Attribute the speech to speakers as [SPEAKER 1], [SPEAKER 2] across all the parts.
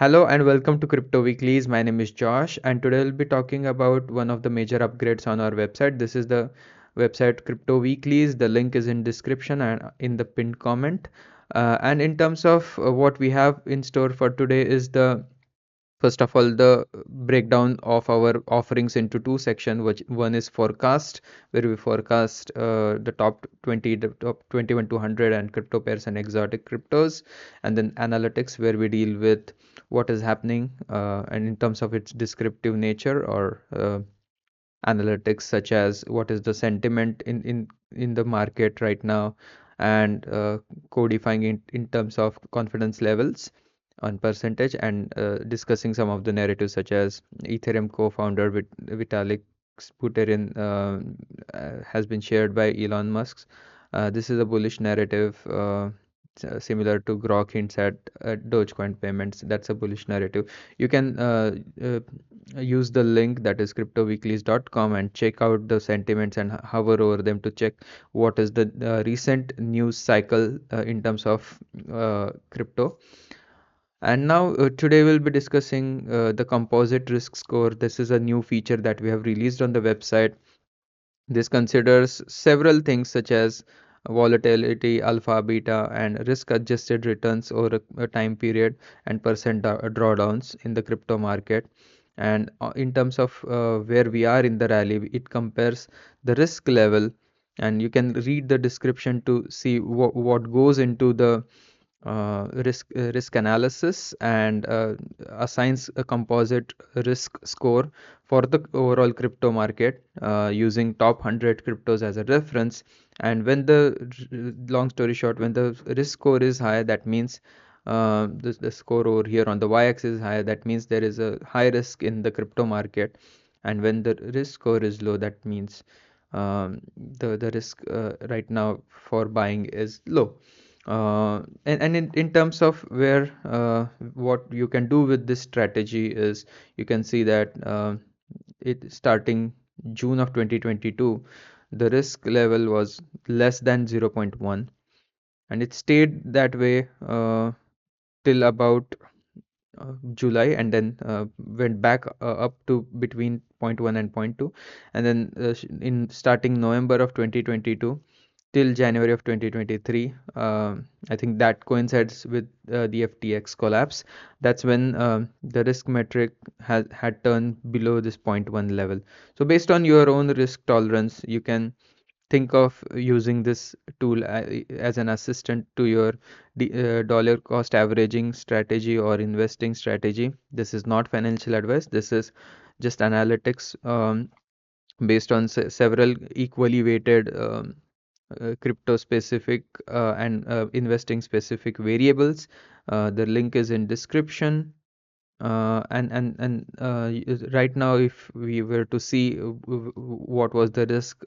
[SPEAKER 1] Hello and welcome to Crypto Weeklies. My name is Josh, and today we'll be talking about one of the major upgrades on our website. This is the website Crypto Weeklies. The link is in description and in the pinned comment. And in terms of what we have in store for today is the first of all, the breakdown of our offerings into two sections, which one is forecast, where we forecast the top 20, the top 21 to 100 and crypto pairs and exotic cryptos, and then analytics, where we deal with what is happening and in terms of its descriptive nature or analytics, such as what is the sentiment in the market right now, and codifying it in terms of confidence levels on percentage, and discussing some of the narratives such as Ethereum co-founder Vitalik Buterin has been shared by Elon Musk. This is a bullish narrative similar to Grok hints at Dogecoin payments. That's a bullish narrative. You can use the link, that is cryptoweeklies.com, and check out the sentiments and hover over them to check what is the recent news cycle in terms of crypto. And now, today we'll be discussing the composite risk score. This is a new feature that we have released on the website. This considers several things such as volatility, alpha, beta, and risk adjusted returns over a time period, and drawdowns in the crypto market. And in terms of where we are in the rally, it compares the risk level, and you can read the description to see what goes into the risk analysis, and assigns a composite risk score for the overall crypto market using top 100 cryptos as a reference. And when long story short, when the risk score is high, that means the score over here on the y-axis is high, that means there is a high risk in the crypto market. And when the risk score is low, that means the risk right now for buying is low. And in terms of where what you can do with this strategy is, you can see that it starting June of 2022, the risk level was less than 0.1, and it stayed that way till about July, and then went back up to between zero point 0.1 and zero point 0.2. And then in starting November of 2022 till January of 2023. I think that coincides with the FTX collapse. That's when the risk metric had turned below this zero point 0.1 level. So based on your own risk tolerance, you can think of using this tool as an assistant to your dollar cost averaging strategy or investing strategy. This is not financial advice. This is just analytics based on several equally weighted crypto specific and investing specific variables. The link is in description. Right now, if we were to see what was the risk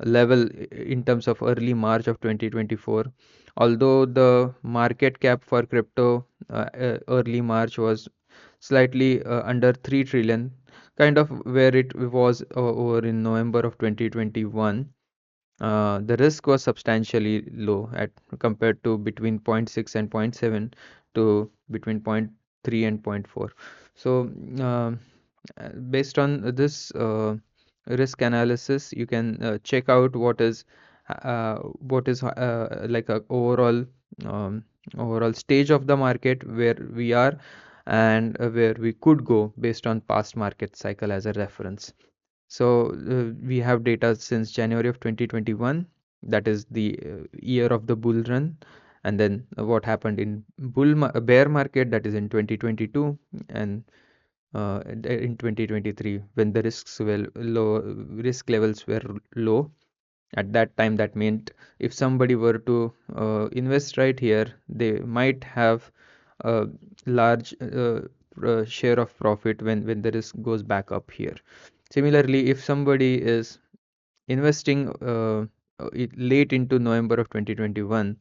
[SPEAKER 1] level in terms of early March of 2024, although the market cap for crypto early March was slightly under 3 trillion, kind of where it was over in November of 2021. The risk was substantially low at compared to between zero point 0.6 and zero point 0.7 to between zero point 0.3 and zero point 0.4. So, based on this risk analysis, you can check out what is like a overall stage of the market where we are, and where we could go based on past market cycle as a reference. So we have data since January of 2021, that is the year of the bull run, and then what happened in bear market, that is in 2022, and in 2023 when the risk levels were low. At that time, that meant if somebody were to invest right here, they might have a large share of profit when the risk goes back up here. Similarly, if somebody is investing late into November of 2021,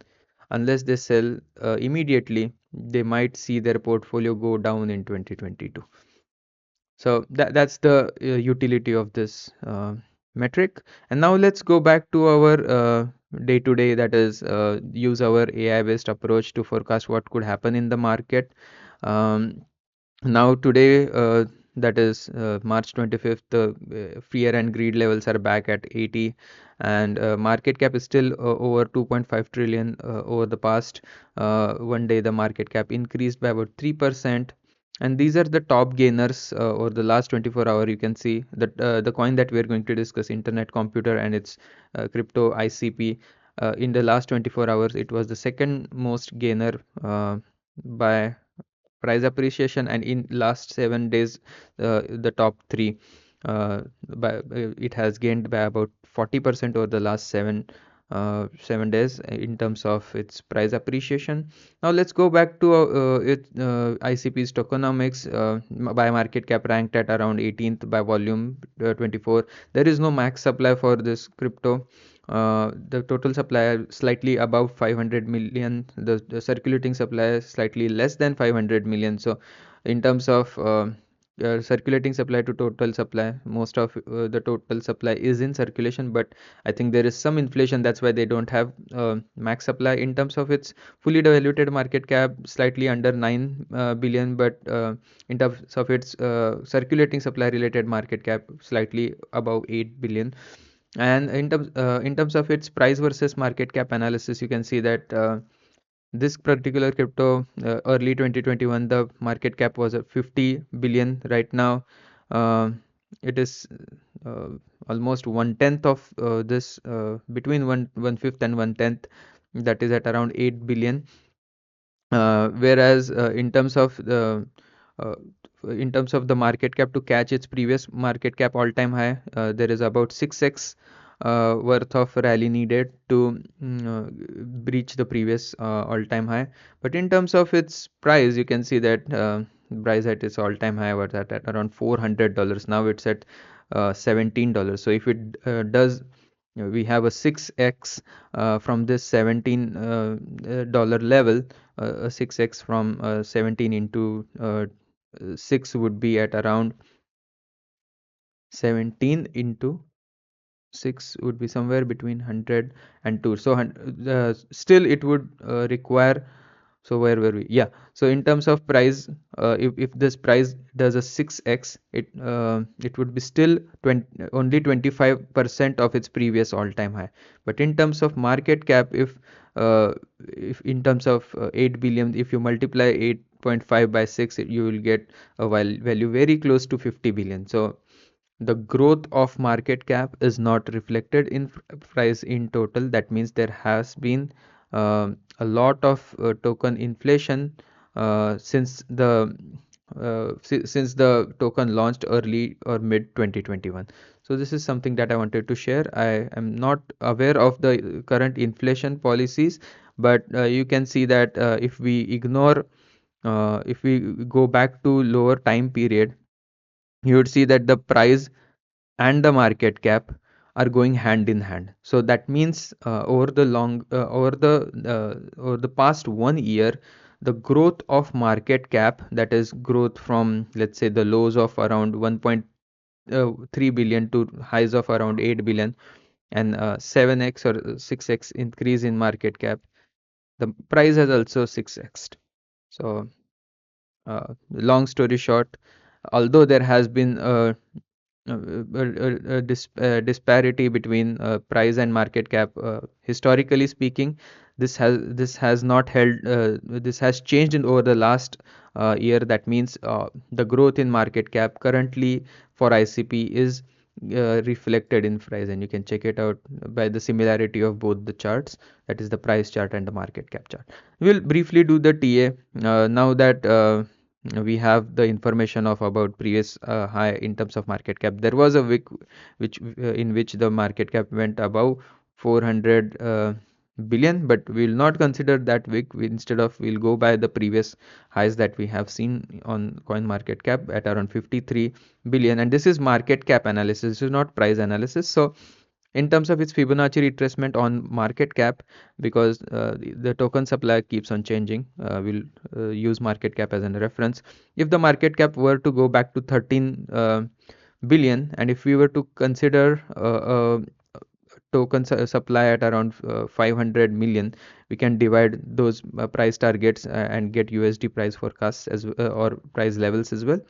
[SPEAKER 1] unless they sell immediately, they might see their portfolio go down in 2022. So that's the utility of this metric. And now let's go back to our day to day, that is use our AI based approach to forecast what could happen in the market. Now today, that is March 25th, the fear and greed levels are back at 80, and market cap is still over 2.5 trillion. Over the past one day, the market cap increased by about 3%. And these are the top gainers over the last 24 hour. You can see that the coin that we are going to discuss, Internet Computer, and its crypto ICP. In the last 24 hours, it was the second most gainer by price appreciation, and in last 7 days, the top three, it has gained by about 40% over the last 7 days in terms of its price appreciation. Now let's go back to ICP's tokenomics. By market cap ranked at around 18th, by volume 24. There is no max supply for this crypto. The total supply slightly above 500 million. The circulating supply is slightly less than 500 million. So in terms of circulating supply to total supply, most of the total supply is in circulation, but I think there is some inflation. That's why they don't have max supply. In terms of its fully diluted market cap, slightly under 9 billion, but in terms of its circulating supply related market cap, slightly above 8 billion. And in terms of its price versus market cap analysis, you can see that this particular crypto, early 2021, the market cap was at 50 billion. Right now, uh, it is uh, almost 1/10 of this, between 1/5 and 1/10, that is at around 8 billion. Whereas uh, in terms of the market cap to catch its previous market cap all-time high, there is about 6x worth of rally needed to breach the previous all-time high. But in terms of its price, you can see that price at its all-time high was at around $400. Now it's at $17. So if it does, we have a 6x from this $17 level. A 6x from 17 into 6 would be at around 17 into 6 would be somewhere between 100 and 2. So still it would require. So where were we? Yeah. So in terms of price, if this price does a 6x, it would be still only 25% of its previous all-time high. But in terms of market cap, if in terms of 8 billion, if you multiply 8.5 by 6, you will get a value very close to 50 billion. So the growth of market cap is not reflected in price in total. That means there has been a lot of token inflation since the token launched early or mid 2021. So this is something that I wanted to share. I am not aware of the current inflation policies, but you can see that if we go back to lower time period, you would see that the price and the market cap are going hand in hand. So that means over the past 1 year, the growth of market cap, that is growth from, let's say, the lows of around 1.3 billion to highs of around 8 billion, and 7x or 6x increase in market cap, the price has also 6x. So long story short, although there has been disparity between price and market cap, historically speaking, this has not held. This has changed over the last year. That means the growth in market cap currently for ICP is reflected in price, and you can check it out by the similarity of both the charts, that is the price chart and the market cap chart. We'll briefly do the TA now that we have the information of about previous high in terms of market cap. There was a week in which the market cap went above 400 billion, but we'll not consider that week. Instead of, we'll go by the previous highs that we have seen on coin market cap at around 53 billion, and this is market cap analysis, this is not price analysis. So in terms of its Fibonacci retracement on market cap, because the token supply keeps on changing, we'll use market cap as a reference. If the market cap were to go back to 13 billion, and if we were to consider token supply at around 500 million, we can divide those price targets and get USD price forecasts or price levels as well.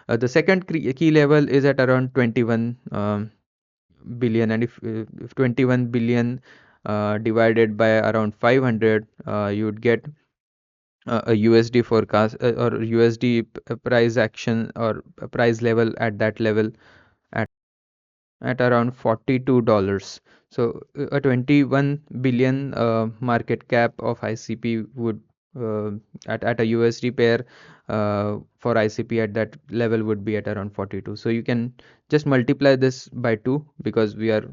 [SPEAKER 1] The second key level is at around 21 billion, and if 21 billion divided by around 500, you would get a USD forecast or USD price action or price level at that level at around $42. So a 21 billion market cap of ICP would at a USD pair for ICP at that level would be at around 42. So you can just multiply this by 2 because we are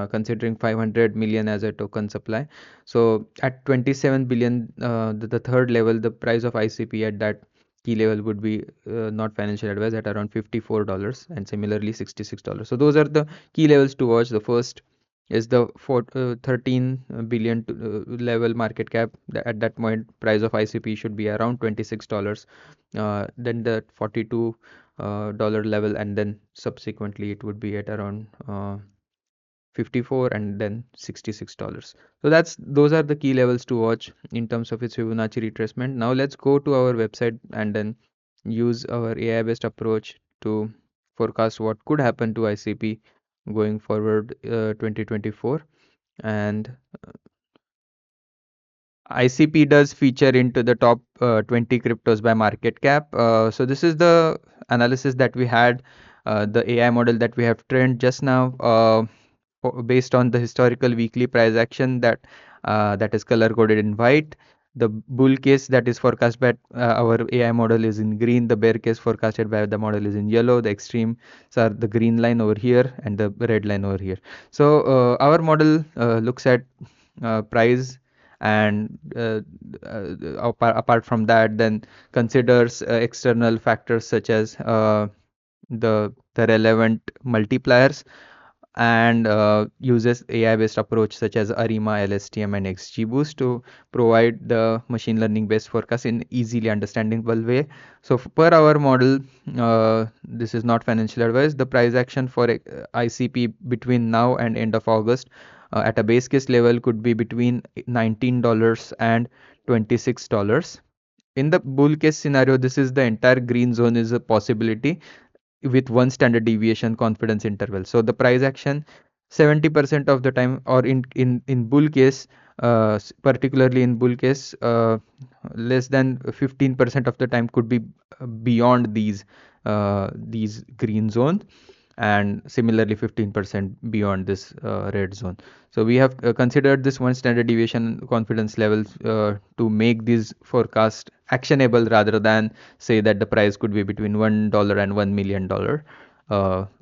[SPEAKER 1] considering 500 million as a token supply. So at 27 billion, the third level, the price of ICP at that key level would be not financial advice at around $54, and similarly $66. So those are the key levels to watch. The first is the 13 billion level market cap. At that point, price of ICP should be around $26. Then the $42 dollar level, and then subsequently it would be at around 54 and then $66. So those are the key levels to watch in terms of its Fibonacci retracement. Now let's go to our website and then use our AI based approach to forecast what could happen to ICP going forward 2024. And ICP does feature into the top 20 cryptos by market cap. So this is the analysis that we had, the AI model that we have trained just now, based on the historical weekly price action that is color coded in white. The bull case that is forecast by our AI model is in green. The bear case forecasted by the model is in yellow. The extremes are the green line over here and the red line over here. So our model looks at price, and apart from that, then considers external factors such as the relevant multipliers, and uses AI-based approach such as ARIMA, LSTM, and XGBoost to provide the machine learning based forecast in easily understandable way. So per our model, this is not financial advice. The price action for ICP between now and end of August at a base case level could be between $19 and $26. In the bull case scenario, this is the entire green zone is a possibility with one standard deviation confidence interval. So the price action 70% of the time, or in bull case, particularly in bull case, less than 15% of the time could be beyond these green zone, and similarly 15% beyond this red zone. So we have considered this one standard deviation confidence levels to make these forecasts actionable, rather than say that the price could be between $1 and $1 million,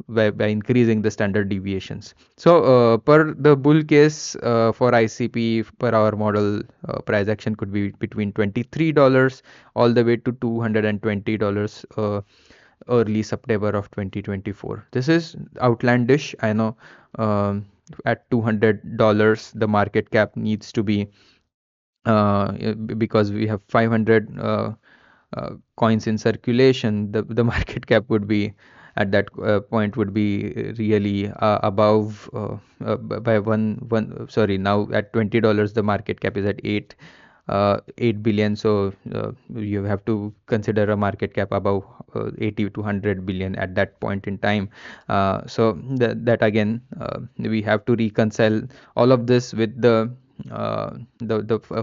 [SPEAKER 1] by increasing the standard deviations. So per the bull case for ICP, per our model, price action could be between $23 all the way to $220 early September of 2024. This is outlandish, I know. At $200, the market cap needs to be, because we have 500 coins in circulation, the market cap would be at that point would be really above by one sorry, now at $20 the market cap is at 8 billion. So you have to consider a market cap above 80 to 100 billion at that point in time. So that again, we have to reconcile all of this with the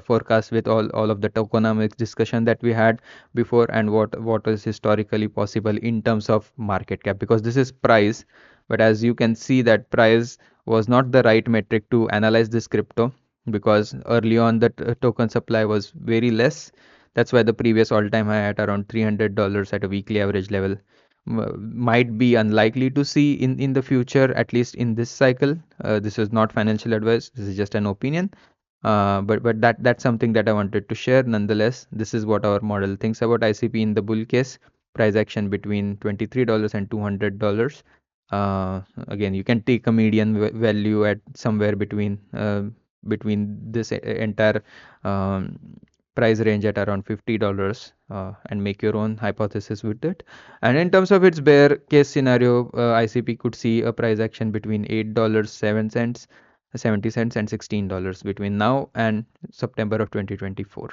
[SPEAKER 1] forecast, with all of the tokenomics discussion that we had before, and what is historically possible in terms of market cap, because this is price. But as you can see, that price was not the right metric to analyze this crypto, because early on the token supply was very less. That's why the previous all-time high at around $300 at a weekly average level might be unlikely to see in the future, at least in this cycle. This is not financial advice, this is just an opinion. But that's something that I wanted to share. Nonetheless, this is what our model thinks about ICP in the bull case. Price action between $23 and $200. Again, you can take a median value at somewhere between this entire price range at around $50, and make your own hypothesis with it. And in terms of its bear case scenario, ICP could see a price action between $8.07 70 cents and $16 between now and September of 2024.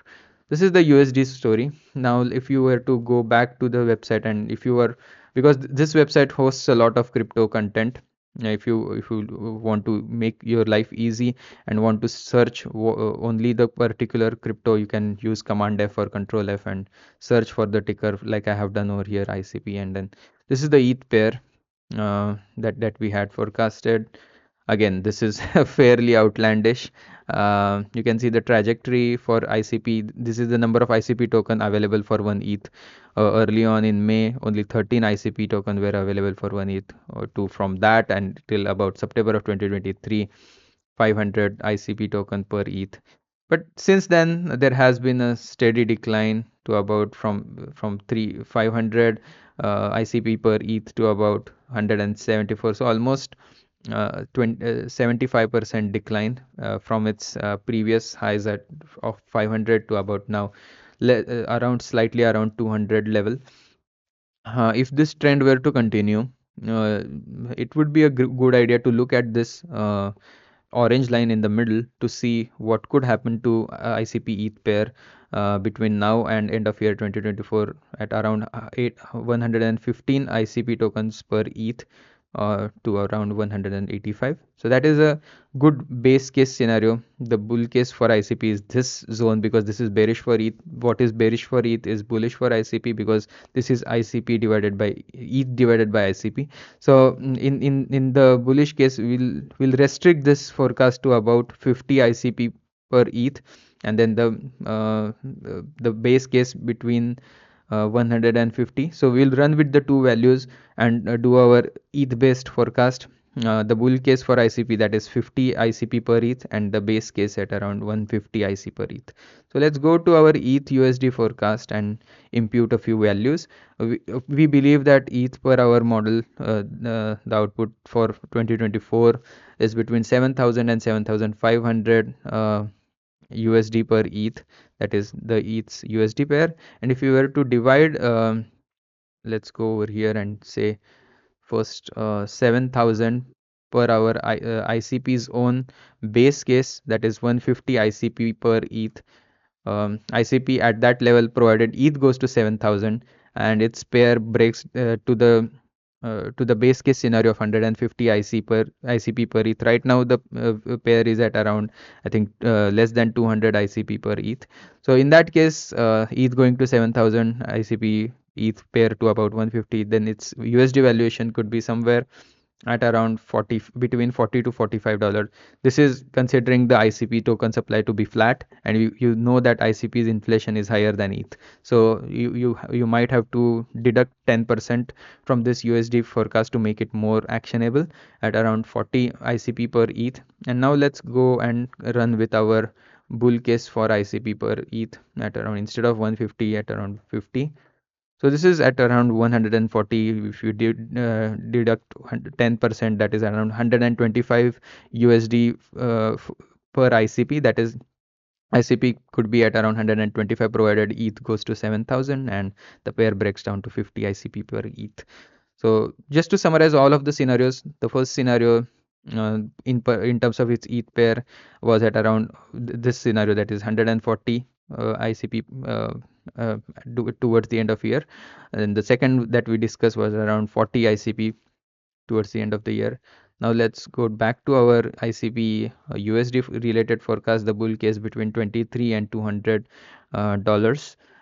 [SPEAKER 1] This is the USD story. Now, if you were to go back to the website, and if you were, because this website hosts a lot of crypto content. If you want to make your life easy and want to search only the particular crypto, you can use Command F or Control F and search for the ticker like I have done over here, ICP, and then this is the ETH pair that we had forecasted. Again, this is fairly outlandish. You can see the trajectory for ICP. This is the number of ICP token available for one ETH. Early on in May, only 13 ICP tokens were available for one ETH. Or two from that and till about September of 2023, 500 ICP token per ETH. But since then, there has been a steady decline to about from 500 ICP per ETH to about 174. So almost 75% decline from its previous highs of 500 to about now around slightly around 200 level. If this trend were to continue, uh, it would be a good idea to look at this orange line in the middle to see what could happen to ICP ETH pair between now and end of year 2024 at around 115 ICP tokens per ETH to around 185. So that is a good base case scenario. The bull case for ICP is this zone because this is bearish for ETH. What is bearish for ETH is bullish for ICP because this is ICP divided by ETH divided by ICP. So in the bullish case, we'll restrict this forecast to about 50 ICP per ETH, and then the base case between 150. So we'll run with the two values and do our ETH based forecast. The bull case for ICP, that is 50 ICP per ETH, and the base case at around 150 IC per ETH. So let's go to our ETH USD forecast and impute a few values. We believe that ETH per hour model, the output for 2024 is between 7,000 and 7,500 USD per ETH. That is the ETH's USD pair. And if you were to divide, let's go over here and say first 7,000 per hour ICP's own base case, that is 150 ICP per ETH. ICP at that level, provided ETH goes to 7,000 and its pair breaks to the base case scenario of 150 ICP per ETH. Right now the pair is at around, I think, less than 200 ICP per ETH. So in that case, ETH going to 7,000 ICP ETH pair to about 150, then its USD valuation could be somewhere at around 40, between 40 to $45. This is considering the ICP token supply to be flat, and you know that ICP's inflation is higher than ETH. So you might have to deduct 10% from this USD forecast to make it more actionable at around 40 ICP per ETH. And now let's go and run with our bull case for ICP per ETH at around, instead of 150, at around 50. So this is at around 140. If you deduct 10%, that is around 125 USD per ICP. That is, ICP could be at around 125 provided ETH goes to 7,000 and the pair breaks down to 50 ICP per ETH. So just to summarize all of the scenarios, the first scenario in terms of its ETH pair was at around this scenario, that is 140 ICP towards the end of year. And the second that we discussed was around 40 ICP towards the end of the year. Now let's go back to our ICP USD related forecast. The bull case between 23 and $200,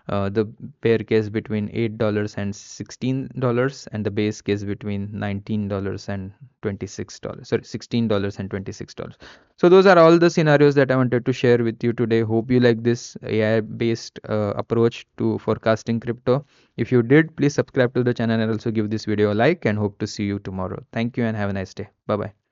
[SPEAKER 1] the bear case between $8 and $16, and the base case between $19 and $26. Sorry, $16 and $26. So those are all the scenarios that I wanted to share with you today. Hope you like this AI based approach to forecasting crypto. If you did, please subscribe to the channel and also give this video a like, and hope to see you tomorrow. Thank you and have a nice day. Bye bye.